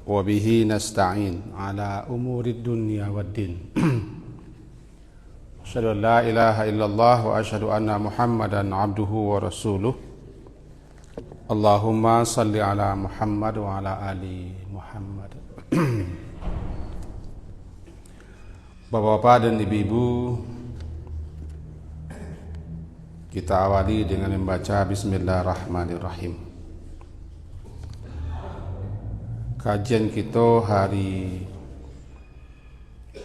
وبه نستعين على أمور الدنيا والدين أشهد أن لا إله إلا الله وأشهد أن محمدا عبده ورسوله اللهم صل على محمد وعلى آل Muhammad. Bapak-bapak dan ibu-ibu, kita awali dengan membaca Bismillahirrahmanirrahim. Kajian kita hari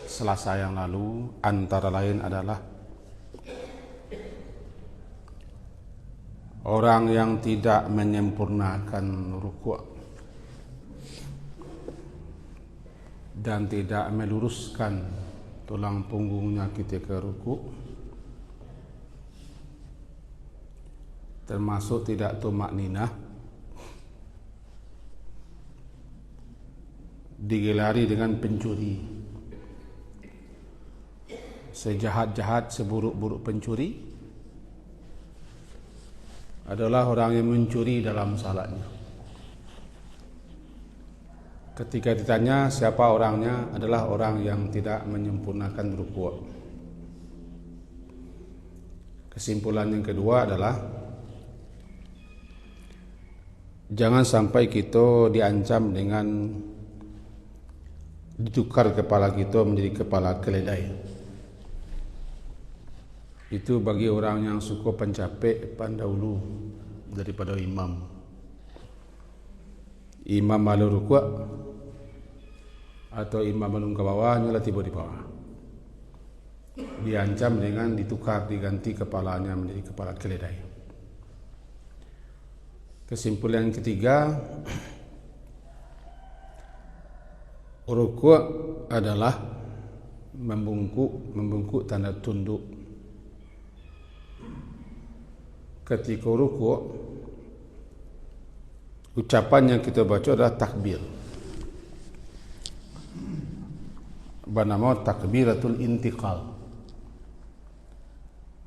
Selasa yang lalu antara lain adalah orang yang tidak menyempurnakan rukuk dan tidak meluruskan tulang punggungnya ketika rukuk, termasuk tidak tumakninah, digelari dengan pencuri. Sejahat-jahat, seburuk-buruk pencuri adalah orang yang mencuri dalam salatnya. Ketika ditanya siapa orangnya, adalah orang yang tidak menyempurnakan rukuk. Kesimpulan yang kedua adalah jangan sampai kita diancam dengan ditukar kepala kita menjadi kepala keledai. Itu bagi orang yang suka pencapek pandahulu daripada imam. Imam malu rukuk atau imam belum ke bawah, nyala tiba di bawah. Diancam dengan ditukar, diganti kepalanya menjadi kepala keledai. Kesimpulan yang ketiga, rukuk adalah membungkuk tanda tunduk. Ketika rukuk, ucapan yang kita baca adalah takbir. Bernama takbiratul intiqal.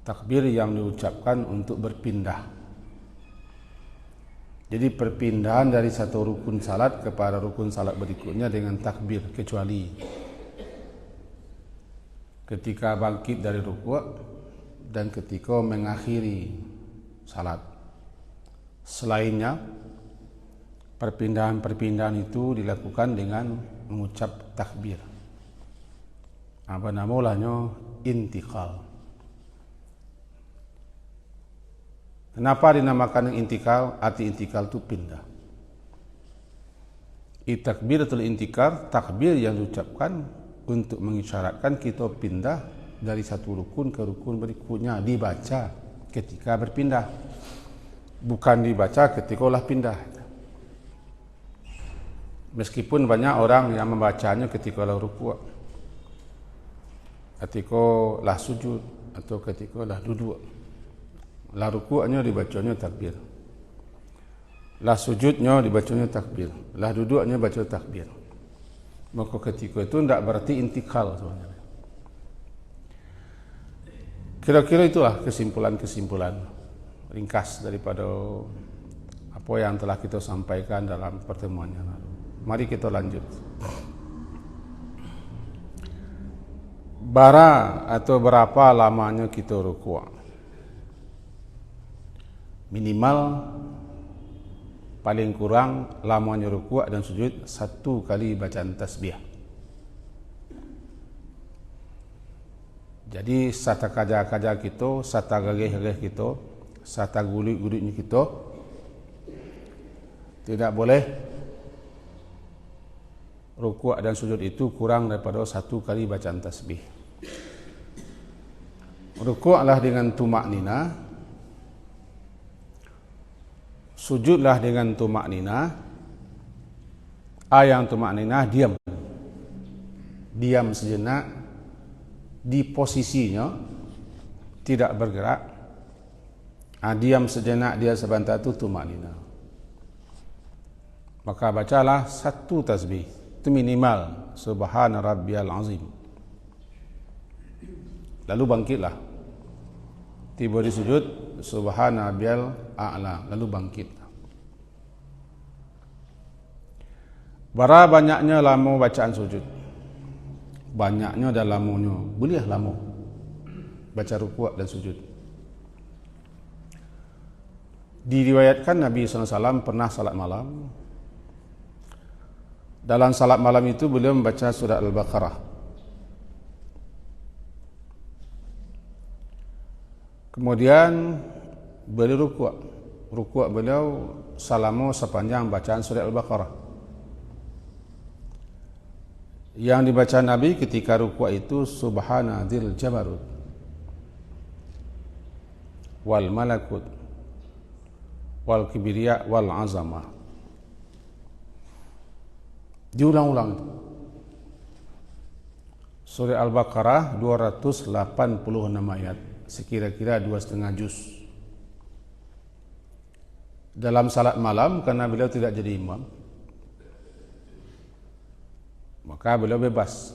Takbir yang diucapkan untuk berpindah. Jadi perpindahan dari satu rukun salat kepada rukun salat berikutnya dengan takbir, kecuali ketika bangkit dari rukuk dan ketika mengakhiri salat. Selainnya, perpindahan-perpindahan itu dilakukan dengan mengucap takbir. Apa namanya? Intiqal. Kenapa dinamakan intikal? Arti intikal itu pindah. Takbiratul intikal, takbir yang diucapkan untuk mengisyaratkan kita pindah dari satu rukun ke rukun berikutnya, dibaca ketika berpindah, bukan dibaca ketika ulah pindah. Meskipun banyak orang yang membacanya ketika ulah rukuk, ketika lah sujud, atau ketika lah duduk. Lah rukuknya dibacanya takbir, lah sujudnya dibacanya takbir, lah duduknya baca takbir. Maka ketika itu tidak berarti intikal sebenarnya. Kira-kira itulah kesimpulan-kesimpulan ringkas daripada apa yang telah kita sampaikan dalam pertemuan yang lalu. Mari kita lanjut. Bara atau berapa lamanya kita rukuk? Minimal paling kurang lamanya rukuk dan sujud 1 kali bacaan tasbih. Jadi sata kaja-kaja kita, sata gageh-gageh kita, sata gulut-gulutnya kita tidak boleh rukuk dan sujud itu kurang daripada 1 kali bacaan tasbih. Rukuklah dengan tumakninah, sujudlah dengan tumakninah. Yang tumakninah diam sejenak di posisinya, tidak bergerak. Diam sejenak dia sebentar itu tumakninah. Maka bacalah 1 tasbih, itu minimal, subhana rabbiyal azim. Lalu bangkitlah, tiba di sujud, subhana rabbiyal a'la, lalu bangkit. Bara banyaknya lama bacaan sujud. Banyaknya dan lamunya. Boleh lama baca rukuk dan sujud. Diriwayatkan Nabi SAW pernah salat malam. Dalam salat malam itu beliau membaca surah Al-Baqarah. Kemudian beliau rukuk. Rukuk beliau selama sepanjang bacaan surah Al-Baqarah. Yang dibaca Nabi ketika rukuk itu Subhana dzil jabarut wal malakut wal kibriya wal azamah. Diulang-ulang itu. Surah Al-Baqarah 286 ayat, sekira-kira 2,5 juz. Dalam salat malam, karena beliau tidak jadi imam, maka beliau bebas.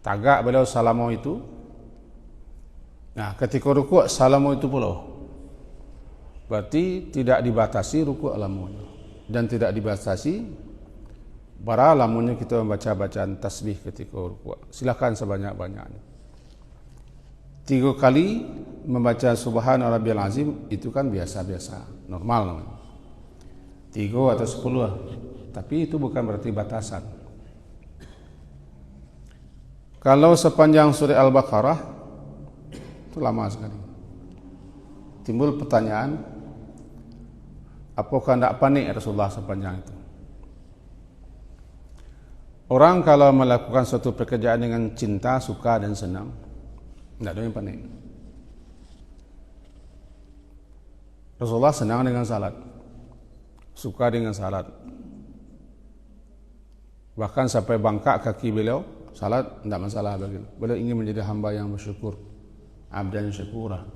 Tagak beliau salamu itu. Nah, ketika rukuk salamu itu pula. Berarti tidak dibatasi rukuk lamunya dan tidak dibatasi bara lamunya kita membaca bacaan tasbih ketika rukuk. Silakan sebanyak-banyaknya. 3 kali membaca Subhana Rabbiyal Azim itu kan biasa-biasa, normal namanya. 3 atau 10, tapi itu bukan berarti batasan. Kalau sepanjang surah Al-Baqarah itu lama sekali. Timbul pertanyaan, apakah tidak panik Rasulullah sepanjang itu? Orang kalau melakukan suatu pekerjaan dengan cinta, suka dan senang, tidak ada yang panik. Rasulullah senang dengan salat, suka dengan salat. Bahkan sampai bangkak kaki beliau, salat tidak masalah bagi beliau. Beliau ingin menjadi hamba yang bersyukur, abdan syakura.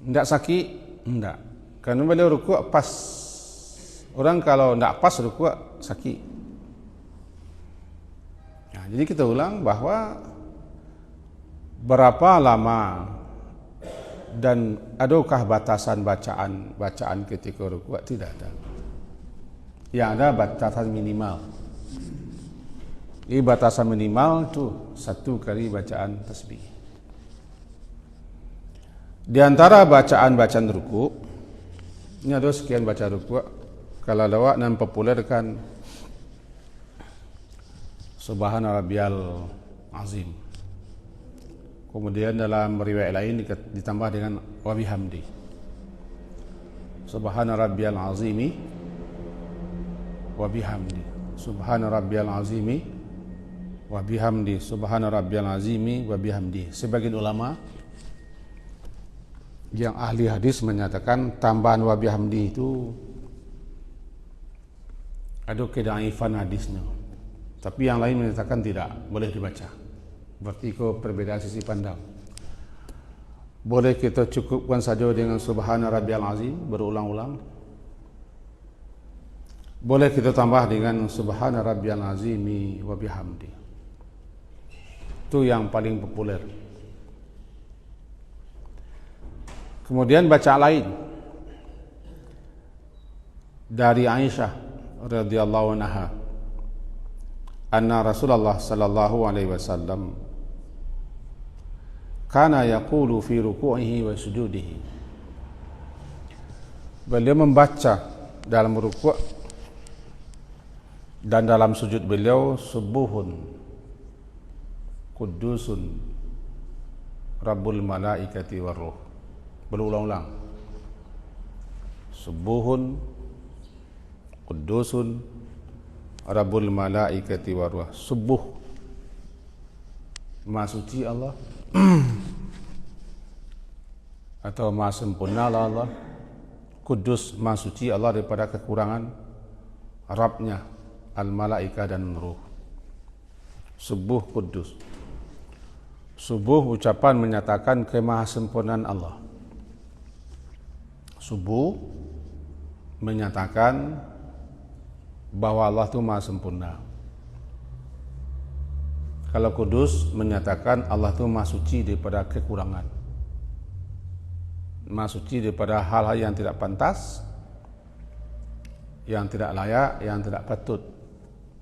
Tidak sakit, tidak. Karena beliau rukuk pas. Orang kalau tidak pas rukuk sakit. Nah, jadi kita ulang bahwa berapa lama dan adakah batasan bacaan ketika rukuk? Tidak ada. Yang ada batasan minimal. Ini batasan minimal itu 1 kali bacaan tasbih. Di antara bacaan-bacaan rukuk, ini ada sekian baca rukuk. Kalau lawak dan populerkan Subhana Rabbiyal Azim. Kemudian dalam riwayat lain ditambah dengan wa bihamdi. Subhana Rabbiyal Azimi wa bihamdi. Subhana Rabbiyal Azimi wa bihamdi. Subhana Rabbiyal Azimi wa bihamdi. Sebagian ulama yang ahli hadis menyatakan tambahan wa bihamdi itu ada kedaifan hadisnya. Tapi yang lain menyatakan tidak, boleh dibaca. Berarti itu perbedaan sisi pandang. Boleh kita cukupkan saja dengan Subhana Rabbiyal Azim berulang-ulang. Boleh kita tambah dengan Subhana Rabbiyal Azimi wa bihamdi. Itu yang paling populer. Kemudian baca lain dari Aisyah radhiyallahu anha, anna Rasulullah sallallahu alaihi wasallam kana yaqulu fi ruku'ihi wa sujudihi. Beliau membaca dalam rukuk dan dalam sujud beliau, subuhun qudusun rabbul malaikati warruh. Berulang-ulang. Subuhun qudusun rabbul malaikati warruh. Subuh, Maha suci Allah atau Maha sempurna Allah. Kudus, Maha suci Allah daripada kekurangan Rabbnya, al-malaika dan ruh. Subuh kudus. Subuh ucapan menyatakan kemahasempurnaan Allah. Subuh menyatakan bahwa Allah itu maha sempurna. Kalau kudus menyatakan Allah itu maha suci daripada kekurangan, maha suci daripada hal-hal yang tidak pantas, yang tidak layak, yang tidak patut,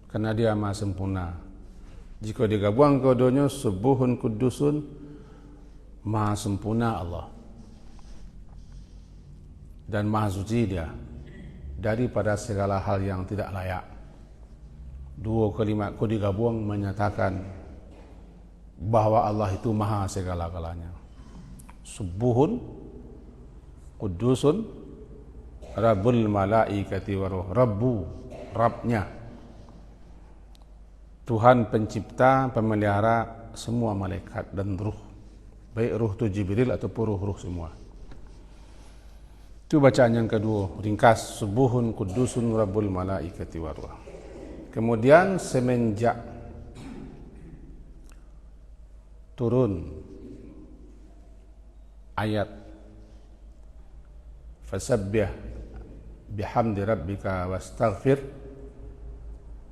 karena dia maha sempurna. Jika digabung keduanya, subuhun kudusun, maha sempurna Allah dan maha suci dia daripada segala hal yang tidak layak. Dua kalimat ku digabung menyatakan bahwa Allah itu maha segala-galanya. Subuhun kudusun Rabbul malaikati wa ruh. Rabbu, Rabbnya, Tuhan pencipta, pemelihara semua malaikat dan ruh, baik ruh itu Jibril ataupun ruh-ruh semua. Itu bacaan yang kedua, ringkas, subuhun kudusun Rabbul malaikati wa ruh. Kemudian semenjak turun ayat fasabbih bihamdi rabbika wastaghfir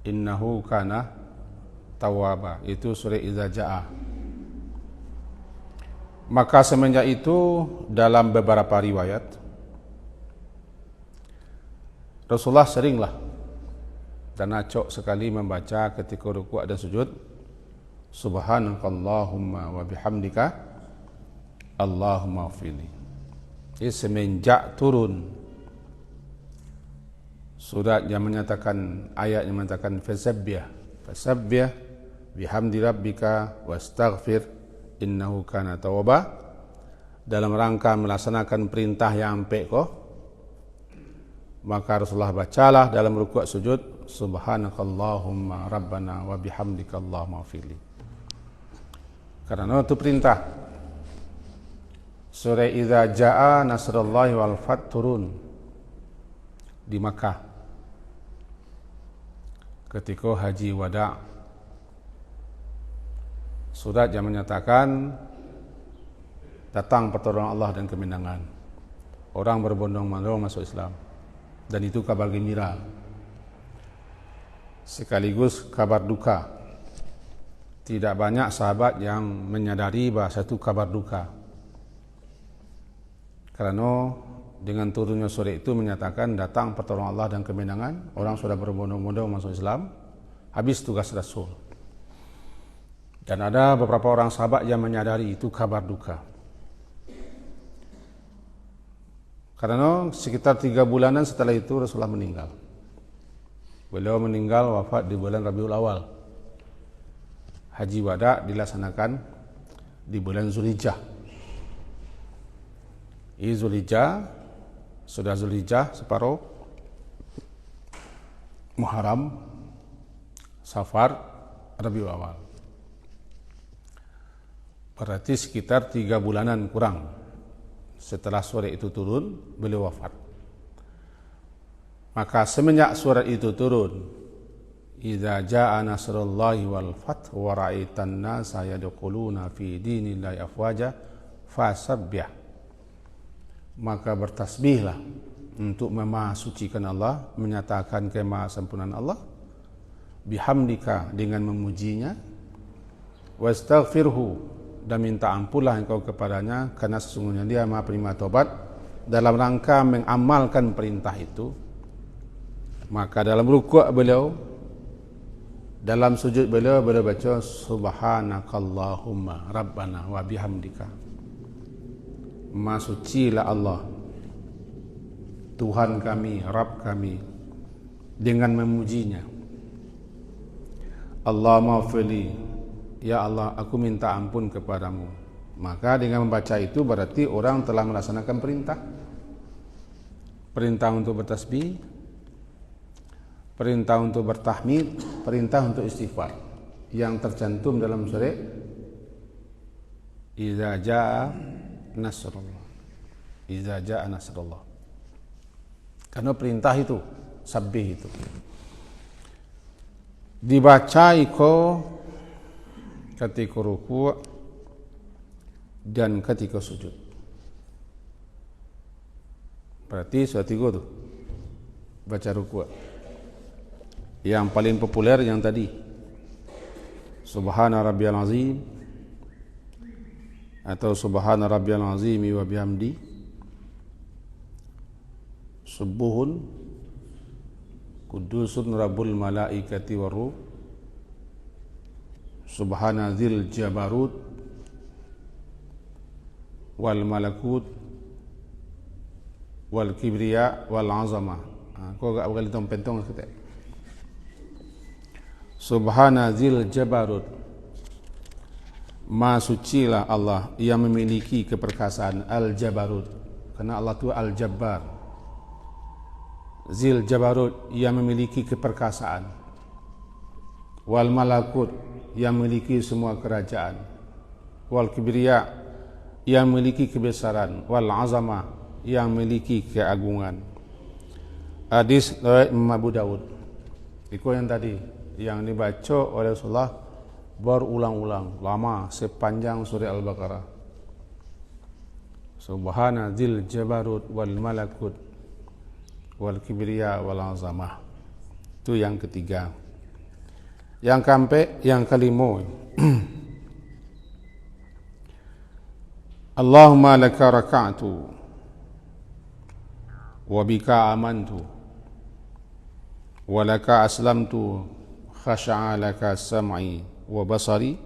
innahu kana tawwaba, itu surah Idza Jaa. Maka semenjak itu dalam beberapa riwayat Rasulullah seringlah dan acok sekali membaca ketika rukuk dan sujud, subhanakallahumma wa bihamdika Allahumma fili. Jadi semenjak turun surat yang menyatakan, ayat yang menyatakan fasabbih bihamdi rabbika wastaghfir innahu kana tawwaba, dalam rangka melaksanakan perintah yang ampek ko, maka Rasulullah bacalah dalam rukuk sujud subhanakallahumma rabbana wa bihamdika Allahumma fili. Karena itu perintah. Surah Idza Jaa Nasrullahi wal Fath turun di Makkah ketika haji wada'. Surat yang menyatakan datang pertolongan Allah dan kemenangan, orang berbondong-bondong masuk Islam, dan itu kabar gembira sekaligus kabar duka. Tidak banyak sahabat yang menyadari bahwa itu kabar duka, karena dengan turunnya surah itu menyatakan datang pertolongan Allah dan kemenangan, orang sudah berbondong-bondong masuk Islam, habis tugas Rasul. Dan ada beberapa orang sahabat yang menyadari itu kabar duka. Karena sekitar 3 bulanan setelah itu Rasulullah meninggal. Beliau meninggal wafat di bulan Rabiul Awal. Haji wada dilaksanakan di bulan Zulhijjah. Zulhijjah, sudah Zulhijjah separuh, Muharram, Safar, Rabiul Awal. Berarti sekitar 3 bulanan kurang setelah surat itu turun, beliau wafat. Maka semenjak surat itu turun, idza jaa nasrullahi wal fath wa ra'aitan nasa yadkhuluna fi dinillahi afwaja fasabbih, maka bertasbihlah untuk memahasucikan Allah, menyatakan kemahasempurnaan Allah, bihamdika, dengan memujinya, wastaghfirhu, dan minta ampunlah engkau kepadanya, karena sesungguhnya dia maha penerima taubat, dalam rangka mengamalkan perintah itu. Maka dalam rukuk beliau, dalam sujud beliau baca subhanakallahumma rabbana wa bihamdika, maha sucilah Allah Tuhan kami, Rabb kami, dengan memujinya. Allahumma fili, ya Allah aku minta ampun kepadamu. Maka dengan membaca itu berarti orang telah melaksanakan perintah. Perintah untuk bertasbih, perintah untuk bertahmid, perintah untuk istighfar, yang tercantum dalam surah Idza Jaa Nasrullah. Idza Jaa Nasrullah. Karena perintah itu, sabbih itu dibaca ketika ruku' dan ketika sujud. Berarti sudah 3 tuh baca ruku'. Yang paling populer yang tadi, Subhana rabbiyal azim atau Subhana rabbiyal azimi wa bihamdi, subuhun Qudusun Rabbul Malaikati Waruh, Subhana dzil Jabarut wal Malakut wal Kibriya wal Azamah. Kau agak berkali pentong kita. Subhana dzil Jabarut, Maha sucilah Allah yang memiliki keperkasaan. Al-Jabarut, karena Allah itu Al-Jabbar. Zil Jabarut, yang memiliki keperkasaan. Wal Malakut, yang memiliki semua kerajaan. Wal Kibriya, yang memiliki kebesaran. Wal Azamah, yang memiliki keagungan. Hadis riwayat Imam Abu Daud. Itu yang tadi yang dibaca oleh Rasulullah berulang-ulang, lama, sepanjang surah Al-Baqarah. Subhana dzil Jabarut wal Malakut wal Kibriya wal Azamah. Itu yang ketiga. Yang kelima. Allahumma laka raka'tu wa bika amantu wa laka aslamtu, khasha'a laka sam'i wa basari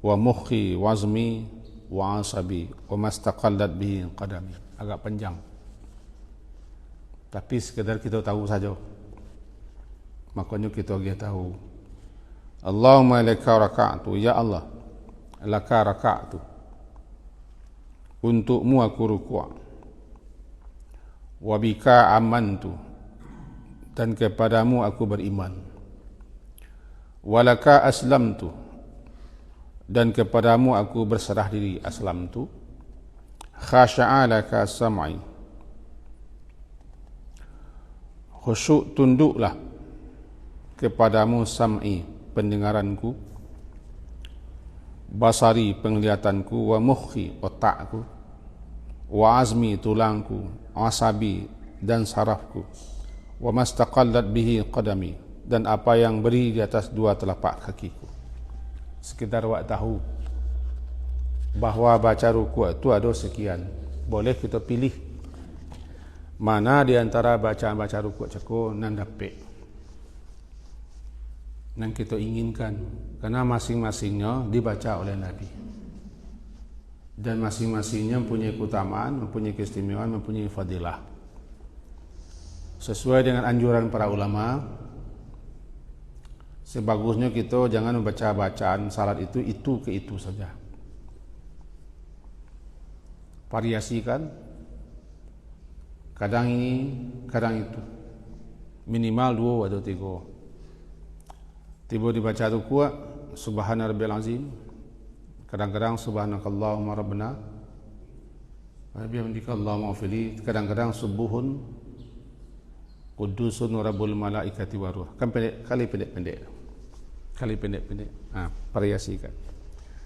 wa mukhi wa azmi wa asabi wa mastaqallat bihi qadami. Agak panjang, tapi sekedar kita tahu saja, makanya kita tahu. Allahumma laka raka'tu, ya Allah, laka raka'tu, untukmu aku rukuk. Wa bika amantu, dan kepadamu aku beriman. Walaka aslamtu, dan kepadamu aku berserah diri. Aslamtu. Khasha'a laka sam'i, khusyuk tunduklah kepadamu. Sam'i, pendengaranku. Basari, penglihatanku. Wa mukhi, otakku. Wa azmi, tulangku. Asabi, dan sarafku. Wa mastaqallat bihi qadami, dan apa yang beri di atas dua telapak kakiku. Sekedar awak tahu bahawa baca rukuk itu ada sekian. Boleh kita pilih mana di antara baca rukuk ceko nan dapat, yang kita inginkan, karena masing-masingnya dibaca oleh Nabi, dan masing-masingnya mempunyai keutamaan, mempunyai keistimewaan, mempunyai fadilah. Sesuai dengan anjuran para ulama, sebagusnya kita jangan membaca bacaan salat itu ke itu saja. Variasikan, kadang ini, kadang itu. Minimal 2 atau 3. Tiba dibaca rukuk, Subhana Rabbil Azim. Kadang-kadang Subhanakallahumma Rabbana wa bihamdika Allahumma ghfirli. Kadang-kadang Subuhun Qudusun Rabbul Malaikati Waruh. Kan pendek-pendek. Variasikan.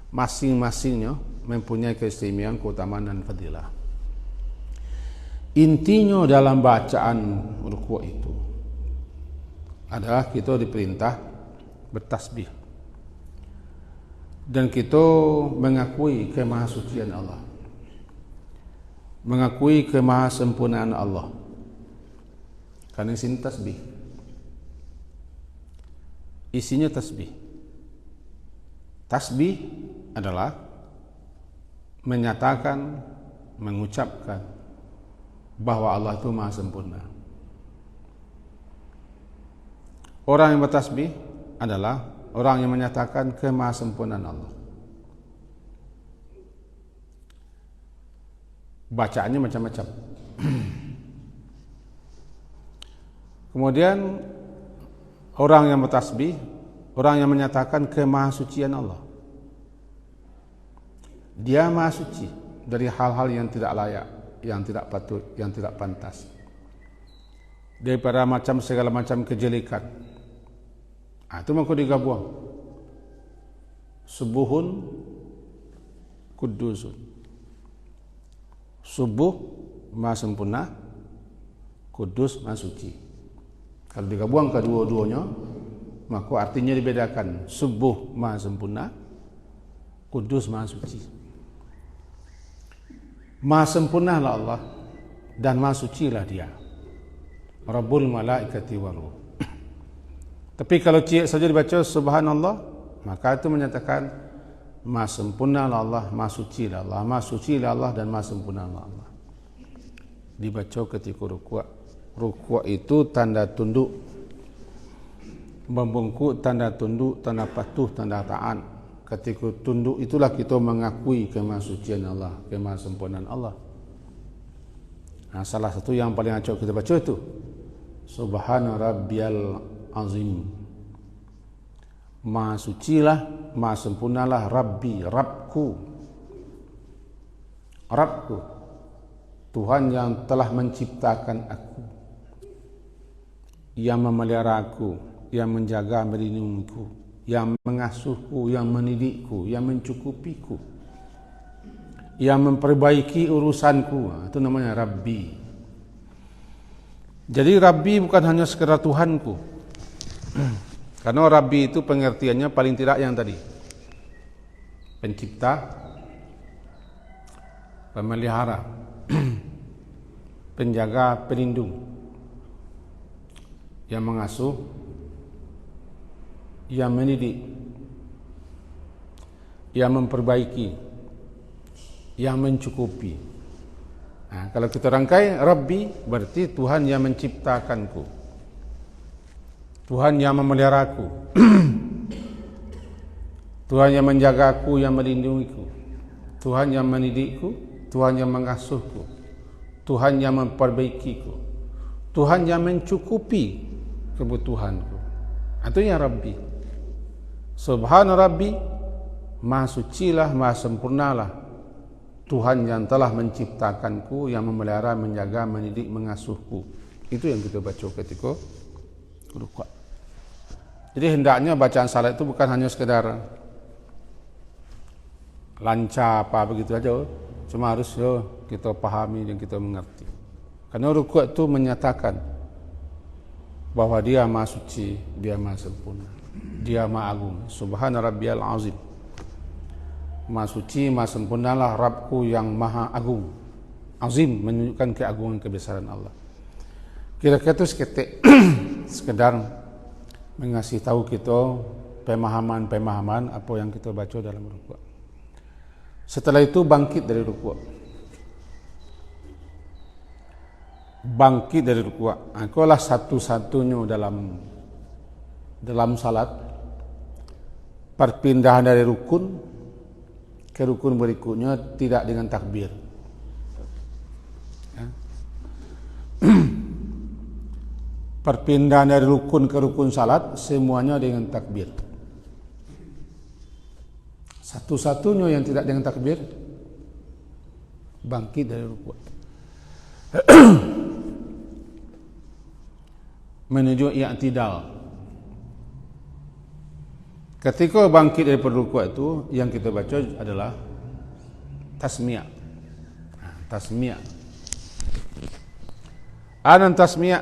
Masing-masingnya mempunyai keistimewaan, keutamaan dan fadilah. Intinya dalam bacaan rukuk itu adalah kita diperintah bertasbih, dan kita mengakui kemahasucian Allah, mengakui kemahasempurnaan Allah. Karena sini tasbih, isinya tasbih. Tasbih adalah menyatakan, mengucapkan bahwa Allah itu maha sempurna. Orang yang bertasbih adalah orang yang menyatakan kemahasempurnaan Allah. Bacaannya macam-macam. Kemudian orang yang bertasbih, orang yang menyatakan kemahasucian Allah. Dia maha suci dari hal-hal yang tidak layak, yang tidak patut, yang tidak pantas, daripada segala macam kejelekan. Itu maka digabung. Subuhun Qudusun. Subuh maha sempurna, Kudus maha suci. Kalau digabung kedua-duanya, maka artinya dibedakan. Subuh maha sempurna, Kudus maha suci. Maha sempurna lah Allah, dan maha suci lah Dia. Rabbul Malaikati Waruh. Tapi kalau cik saja dibaca subhanallah, maka itu menyatakan maha sempurna Allah, maha suci Allah, maha suci Allah dan maha sempurna Allah. Dibaca ketika rukuk. Rukuk itu tanda tunduk, membungkuk tanda tunduk, tanda patuh, tanda taat. Ketika tunduk itulah kita mengakui kemahasucian Allah, kemahasempurnaan Allah. Nah, salah satu yang paling acak kita baca itu Subhana Rabbiyal Azim. Maha sucilah, maha sempurnalah Rabbi, Rabbku. Rabbku, Tuhan yang telah menciptakan aku, yang memelihara aku, yang menjaga melindungiku, yang mengasuhku, yang mendidikku, yang mencukupiku, yang memperbaiki urusanku. Itu namanya Rabbi. Jadi Rabbi bukan hanya sekedar Tuhanku. Karena Rabbi itu pengertiannya paling tidak yang tadi, pencipta, pemelihara, penjaga, pelindung, yang mengasuh, yang mendidik, yang memperbaiki, yang mencukupi. Nah, kalau kita rangkai, Rabbi berarti Tuhan yang menciptakanku, Tuhan yang memeliharaku, Tuhan yang menjagaku, yang melindungiku, Tuhan yang mendidikku, Tuhan yang mengasuhku, Tuhan yang memperbaikiku, Tuhan yang mencukupi kebutuhanku. Itu yang Rabbi. Subhana Rabbi, maha sucilah, maha sempurnalah Tuhan yang telah menciptakanku, yang memelihara, menjaga, mendidik, mengasuhku. Itu yang kita baca ketika rukuk. Jadi hendaknya bacaan salat itu bukan hanya sekedar lancar apa begitu saja, cuma harus kita pahami dan kita mengerti. Karena rukuk itu menyatakan bahwa dia maha suci, dia maha sempurna, dia maha agung. Subhana Rabbiyal Azim. Maha suci, maha sempurnalah Rabbku yang maha agung. Azim menunjukkan keagungan kebesaran Allah. Kira-kira itu sekedar mengasih tahu kita pemahaman apa yang kita baca dalam rukuk. Setelah itu bangkit dari rukuk. Bangkit dari rukuk. Itulah satu-satunya dalam salat. Perpindahan dari rukun ke rukun berikutnya tidak dengan takbir. Ya. Perpindahan dari rukun ke rukun salat semuanya dengan takbir. Satu-satunya yang tidak dengan takbir, bangkit dari rukuk menuju i'tidal. Ketika bangkit dari rukuk itu, yang kita baca adalah tasmiyah. Tasmiyah. Anan tasmiyah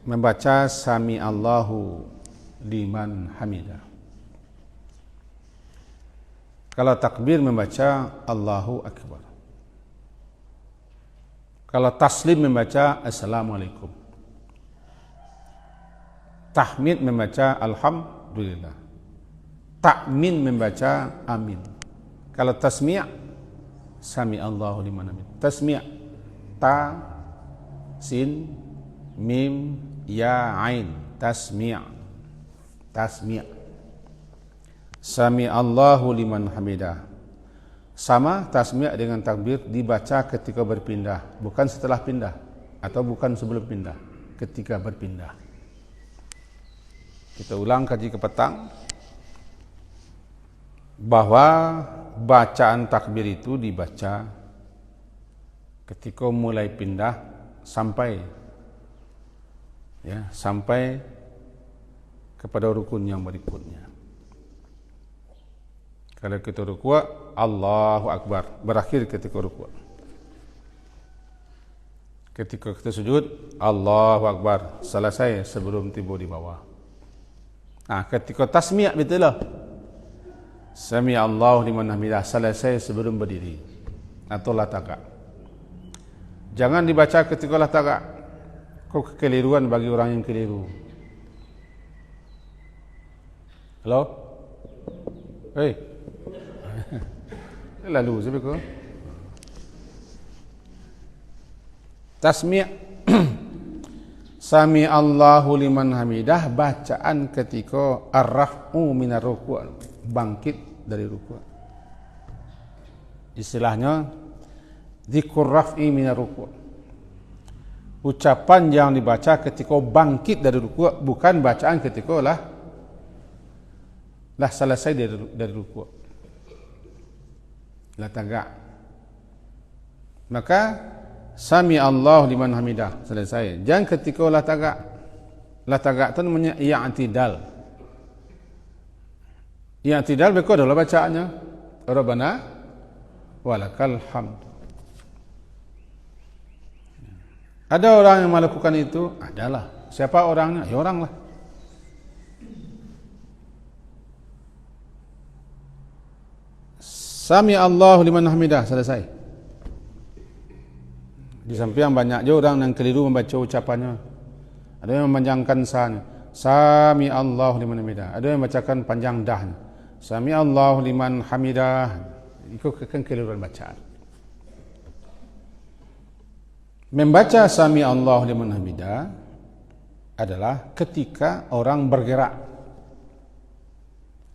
membaca sami Allahu liman hamidah. Kalau takbir membaca Allahu Akbar. Kalau taslim membaca Assalamualaikum. Tahmid membaca Alhamdulillah. Ta'min membaca Amin. Kalau tasmi' Sami Allahu liman hamidah. Tasmi' Ta, Sin, Mim, Ya, Ain. Tasmi'. Tasmi'. Sami Allahu liman hamidah. Sama tasmi' dengan takbir dibaca ketika berpindah, bukan setelah pindah atau bukan sebelum pindah, ketika berpindah. Kita ulang kaji ke petang bahwa bacaan takbir itu dibaca ketika mulai pindah sampai kepada rukun yang berikutnya. Kalau kita rukuk, Allahu Akbar, berakhir ketika rukuk. Ketika kita sujud, Allahu Akbar, selesai sebelum tiba di bawah. Nah, ketika tasmi' betul lah. Sami Allahu liman hamidah, selesai sebelum berdiri atau lataka. Jangan dibaca ketika lataka. Kok kekeliruan bagi orang yang keliru. Halo? Hei. Lalu siapa kau? Tasmi' Sami Allahu liman hamidah, bacaan ketika ar-raf'u minar ruku', bangkit dari ruku'. Istilahnya dzikrur raf'i minar ruku'. Ucapan yang dibaca ketika bangkit dari ruku', bukan bacaan ketika lah selesai dari ruku'. Lah tagak. Maka Sami Allah liman hamidah, selesai. Jangan ketika lah tagak. Lah tagak itu namanya i'tidal. I'tidal betul adalah bacaannya Rabbana walakal hamd. Ada orang yang melakukan itu? Adalah. Siapa orangnya? Ya orang lah. Sami Allah liman hamidah, selesai. Di samping banyak juga orang yang keliru membaca ucapannya. Ada yang memanjangkan sanya, Sami Allah liman hamidah. Ada yang membacakan panjang dahnya, Sami Allah liman hamidah. Itu kekeliruan bacaan. Membaca Sami Allah liman hamidah adalah ketika orang bergerak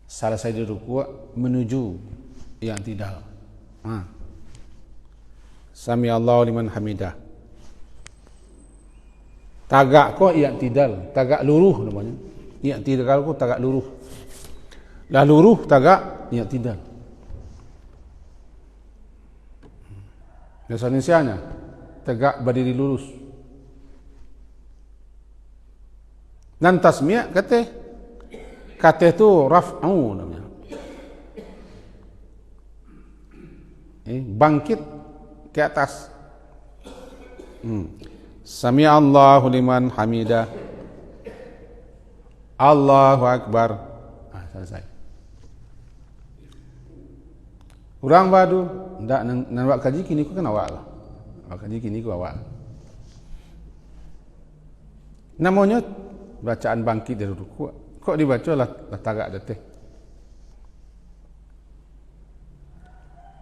selesai dari ruku' menuju yang tidak. Sami Allah liman hamidah. Tagak kok i'tidal, tagak luruh namanya. I'tidal kok tagak luruh. Lah luruh tagak i'tidal. Bahasa Indonesianya tegak berdiri lurus. Dan tasmi' kata itu raf'u namanya. Bangkit ke atas. Sami Allahu liman hamidah. Allahu akbar. Selesai. Orang badu ndak nan wak kaji kini ku kan awak lah. Wak kaji kini ku awak. Namanya bacaan bangkit dari ruku'. Kok dibaca lah tagak detik.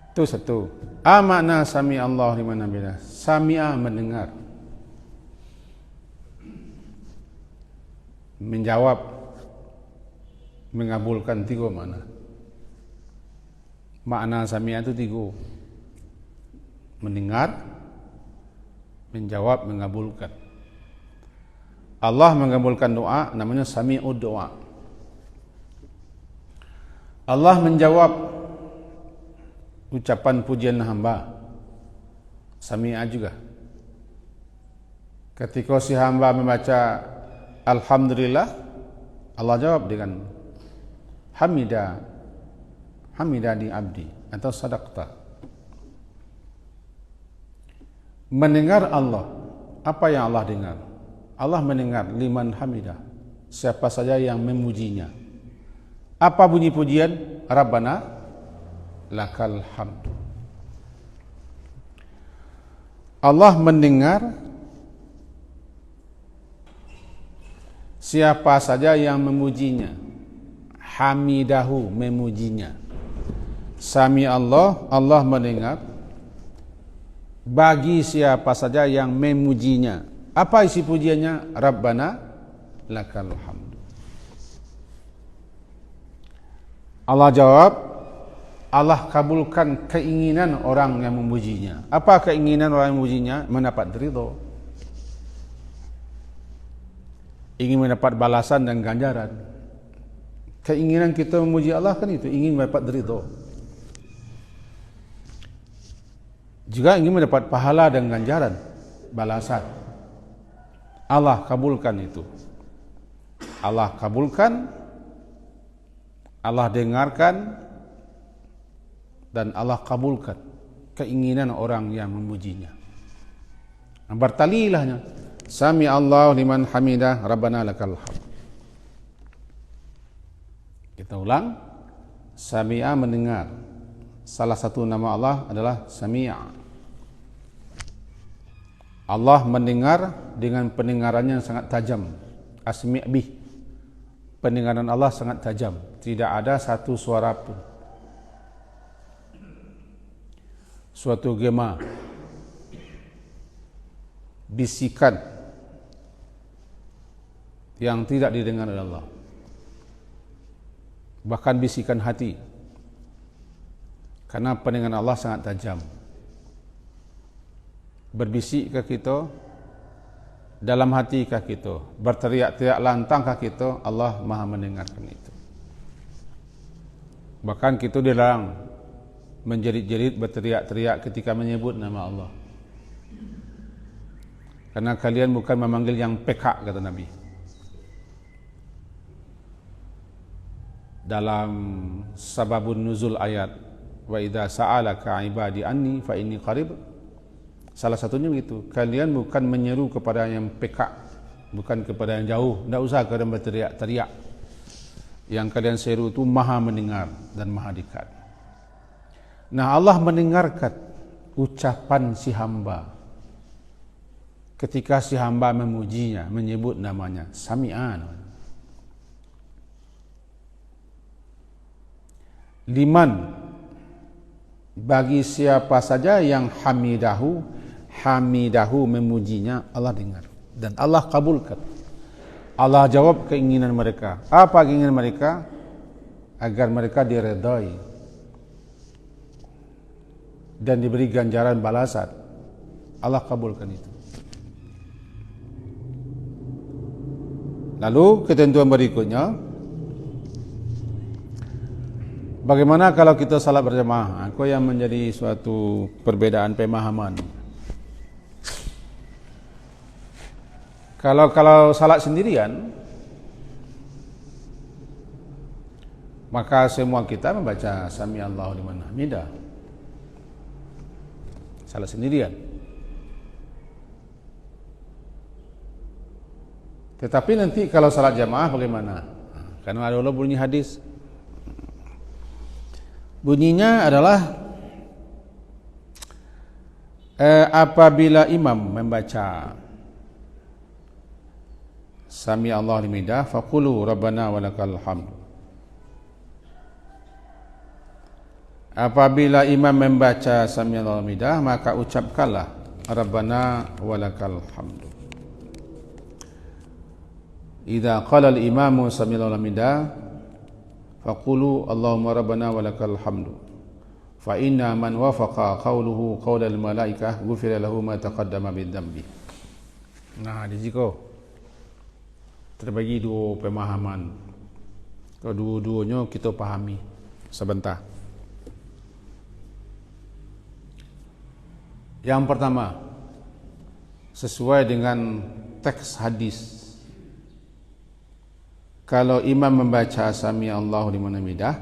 Itu satu. Makna Sami Allah liman hamidah. Sami'a mendengar. Menjawab. Mengabulkan, tiga makna. Makna Sami'a itu tiga. Mendengar, menjawab, mengabulkan. Allah mengabulkan doa, namanya Sami'ud doa. Allah menjawab ucapan pujian hamba, Sami'a juga. Ketika si hamba membaca Alhamdulillah, Allah jawab dengan Hamidani abdi atau sadaqta. Mendengar Allah, apa yang Allah dengar? Allah mendengar liman hamidah, siapa saja yang memujinya. Apa bunyi pujian? Rabbana lakal hamd. Allah mendengar siapa saja yang memujinya. Hamidahu, memujinya. Sami Allah, Allah mendengar bagi siapa saja yang memujinya. Apa isi pujiannya? Rabbana lakal hamd. Allah jawab, Allah kabulkan keinginan orang yang memujinya. Apa keinginan orang yang memujinya? Mendapat ridho. Ingin mendapat balasan dan ganjaran. Keinginan kita memuji Allah kan itu, ingin mendapat ridho. Juga ingin mendapat pahala dan ganjaran, balasan. Allah kabulkan itu. Allah kabulkan, Allah dengarkan, dan Allah kabulkan keinginan orang yang memujinya. Bertalilahnya, Sami Allah liman hamidah, Rabbana lakal hamd. Kita ulang, Sami'a mendengar. Salah satu nama Allah adalah Sami'a. Allah mendengar dengan pendengarannya yang sangat tajam. Asmi' bih. pendengaran Allah sangat tajam, tidak ada satu suara pun, suatu gema, bisikan yang tidak didengar oleh Allah, bahkan bisikan hati, karena pendengaran Allah sangat tajam. Berbisik ke kita, dalam hati ke kita, berteriak-teriak lantang ke kita, Allah Maha mendengarkan itu. Bahkan kita dilarang menjerit-jerit, berteriak-teriak ketika menyebut nama Allah, karena kalian bukan memanggil yang pekak, kata Nabi. Dalam sababun nuzul ayat wa idza sa'alaka ibadi anni fa inni qarib, salah satunya begitu, kalian bukan menyeru kepada yang pekak, bukan kepada yang jauh, tidak usah kalian berteriak-teriak, yang kalian seru itu Maha mendengar dan Maha dekat. Nah, Allah mendengarkan ucapan si hamba ketika si hamba memujinya, menyebut namanya, Sami'an. Liman, bagi siapa saja yang hamidahu memujinya, Allah dengar dan Allah kabulkan. Allah jawab keinginan mereka. Apa keinginan mereka? Agar mereka diredai dan diberi ganjaran balasan. Allah kabulkan itu. Lalu ketentuan berikutnya, bagaimana kalau kita salat berjamaah? Aku yang menjadi suatu perbedaan pemahaman. Kalau salat sendirian, maka semua kita membaca Sami Allahu liman hamidah. Salat sendirian. Tetapi nanti kalau salat jamaah bagaimana? Karena ada bunyi hadis. Bunyinya adalah apabila imam membaca Sami Allah limidah faqulu rabbana walakal hamd. Apabila imam membaca Sami Allah limidah, maka ucapkanlah rabbana walakal hamd. Idza qala al-imamu Sami Allah limidah faqulu Allahumma rabbana walakal hamdu fa inna man wafaqa qawluhu qawlal malaikah ghufira lahu ma taqaddama min dhanbi. Nah, di situ terbagi dua pemahaman. Kedua-duanya kita pahami sebentar. Yang pertama, sesuai dengan teks hadis, kalau imam membaca Sami Allahu liman hamidah,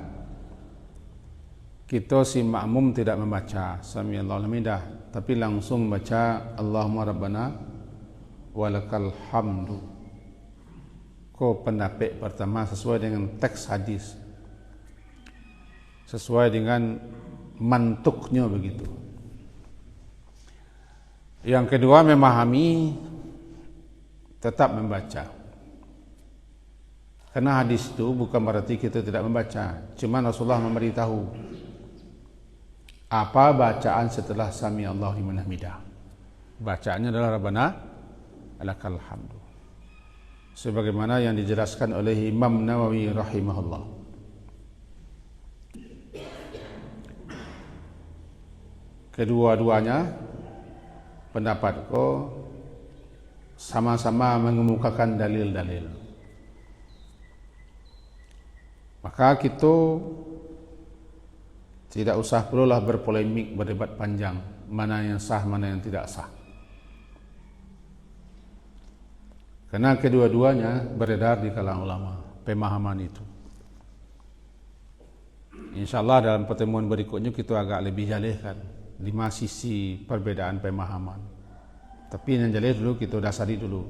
kita si makmum tidak membaca Sami Allahu liman hamidah, tapi langsung membaca Allahumma rabbana walakal hamdu. Ko pendapat pertama sesuai dengan teks hadis, sesuai dengan mantuknya begitu. Yang kedua, memahami tetap membaca. Karena hadis itu bukan berarti kita tidak membaca. Cuma Rasulullah memberitahu apa bacaan setelah Sami Allah liman hamidah. Bacaannya adalah Rabbana lakal hamdu, sebagaimana yang dijelaskan oleh Imam Nawawi rahimahullah. Kedua-duanya pendapatku sama-sama mengemukakan dalil-dalil. Maka kita tidak usah perlulah berpolemik, berdebat panjang mana yang sah, mana yang tidak sah. Karena kedua-duanya beredar di kalangan ulama, pemahaman itu. InsyaAllah dalam pertemuan berikutnya kita agak lebih jalihkan 5 sisi perbedaan pemahaman. Tapi yang jalih dulu kita dasari dulu.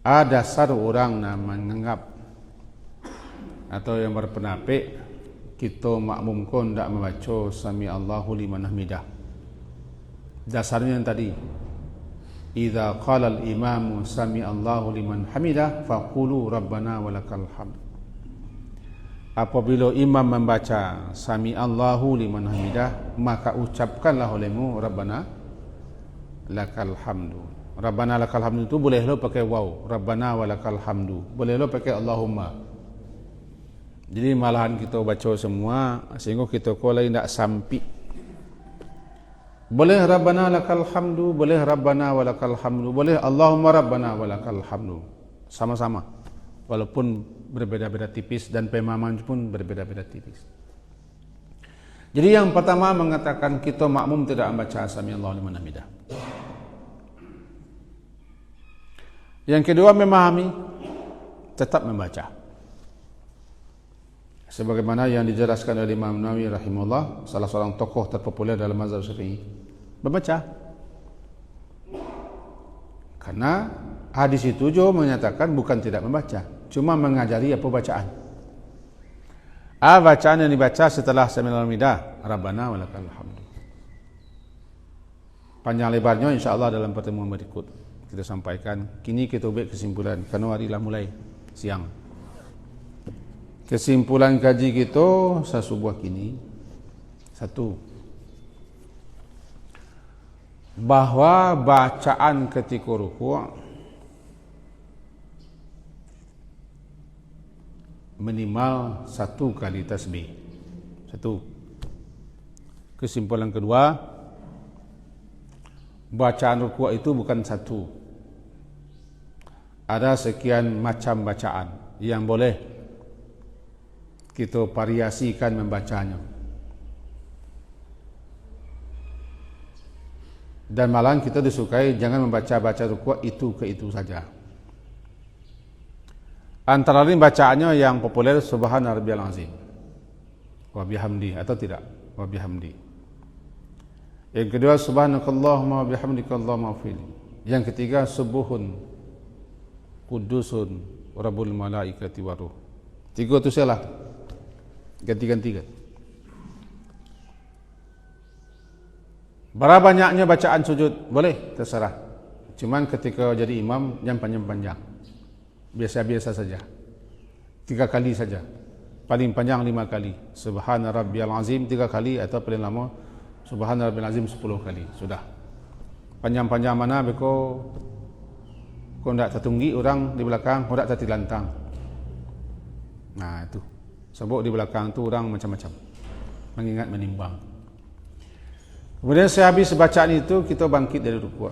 Ada satu orang yang menganggap atau yang berpendapat kita makmum kon tidak membaca Sami Allahu liman hamidah. Dasarnya yang tadi, idza qala al-imamu sami'allahu liman hamidah faqulu rabbana walakal hamd. Apabila imam membaca sami'allahu liman hamidah, maka ucapkanlah olehmu rabbana lakal hamdu. Rabbana lakal hamdu itu boleh lo pakai waw, rabbana walakal hamdu. Boleh lo pakai Allahumma. Jadi malahan kita baca semua sehingga kita ko lain tak sampai. Boleh rabbana lakal hamdu, boleh rabbana walakal hamdu, boleh Allahumma rabbana walakal hamdu. Sama-sama. Walaupun berbeda-beda tipis dan pemahaman pun berbeda-beda tipis. Jadi yang pertama mengatakan kita makmum tidak membaca sami'allahu liman hamidah. Yang kedua memahami, tetap membaca. Sebagaimana yang dijelaskan oleh Imam Nawawi rahimahullah, salah seorang tokoh terpopuler dalam mazhab Syafi'i, membaca. Karena hadis itu juga menyatakan bukan tidak membaca, cuma mengajari apa bacaan. Bacaan yang dibaca setelah sami'allahu liman hamidah, rabbana walakal hamdu. Panjang lebarnya insya-Allah dalam pertemuan berikut kita sampaikan. Kini kita buat kesimpulan, kerana hari lah mulai siang. Kesimpulan kaji kita sesubuh kini. Satu, bahawa bacaan ketika rukuk minimal 1 kali tasbih. Satu. Kesimpulan kedua, bacaan rukuk itu bukan satu. Ada sekian macam bacaan yang boleh kita variasikan membacanya. Dan malah kita disukai jangan membaca-baca rukuk itu ke itu saja. Antara lain bacaannya yang populer subhana rabbiyal azim wa bihamdi, atau tidak wa bihamdi. Yang kedua subhanakallahumma wa bihamdika allahumma ighfirli. Yang ketiga subuhun kudusun rabbul malaikati waruh. 3 tu salah. Ganti-ganti kan. Berapa banyaknya bacaan sujud? Boleh, terserah. Cuman ketika jadi imam jangan panjang-panjang. Biasa-biasa saja. 3 kali saja. Paling panjang 5 kali. Subhana rabbiyal azim 3 kali, atau paling lama subhana rabbiyal azim 10 kali. Sudah. Panjang-panjang mana beko kau tak tertunggi orang di belakang, kau tak tertilantang. Nah itu. Sebab di belakang tu orang macam-macam. Mengingat menimbang. Kemudian sehabis bacaan itu kita bangkit dari rukuk.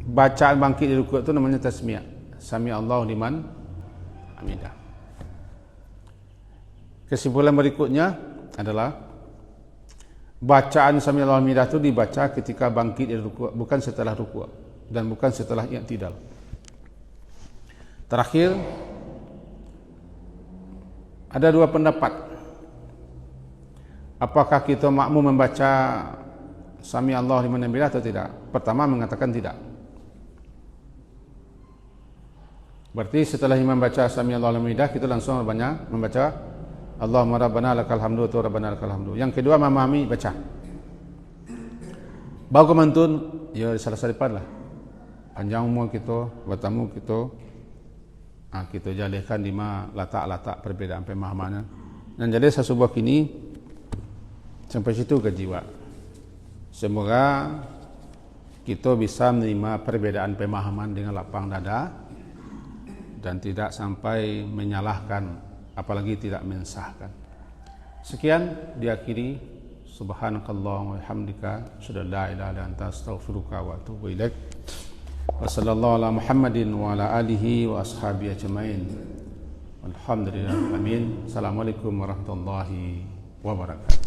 Bacaan bangkit dari rukuk itu namanya tasmiyah. Sami'allahu liman hamidah. Kesimpulan berikutnya adalah bacaan sami'allahu liman hamidah itu dibaca ketika bangkit dari rukuk, bukan setelah rukuk dan bukan setelah i'tidal. Terakhir, ada 2 pendapat. Apakah kita makmum membaca sami'allahu liman hamidah atau tidak? Pertama mengatakan tidak. Berarti setelah imam baca sami'allahu liman hamidah, kita langsung membaca Allahumma rabbana lakal hamdu atau rabbana lakal hamdu. Yang kedua memahami, baca. Bau kemantun, ya salah lah. Panjang umur kita, bertamu kita, kita jalihkan di mana latak-latak perbezaan pemahamannya. Dan jadi sesubuh kini sampai situ ke jiwa. Semoga kita bisa menerima perbedaan pemahaman dengan lapang dada dan tidak sampai menyalahkan, apalagi tidak mensahkan. Sekian diakhiri. Subhanakallahumma wa bihamdika asyhadu an la ilaha illa anta astaghfiruka wa atubu ilaik. Wassallallahu ala Muhammadin wa ala alihi wa ashabihi ajmain. Alhamdulillah. Amin. Assalamualaikum warahmatullahi wabarakatuh.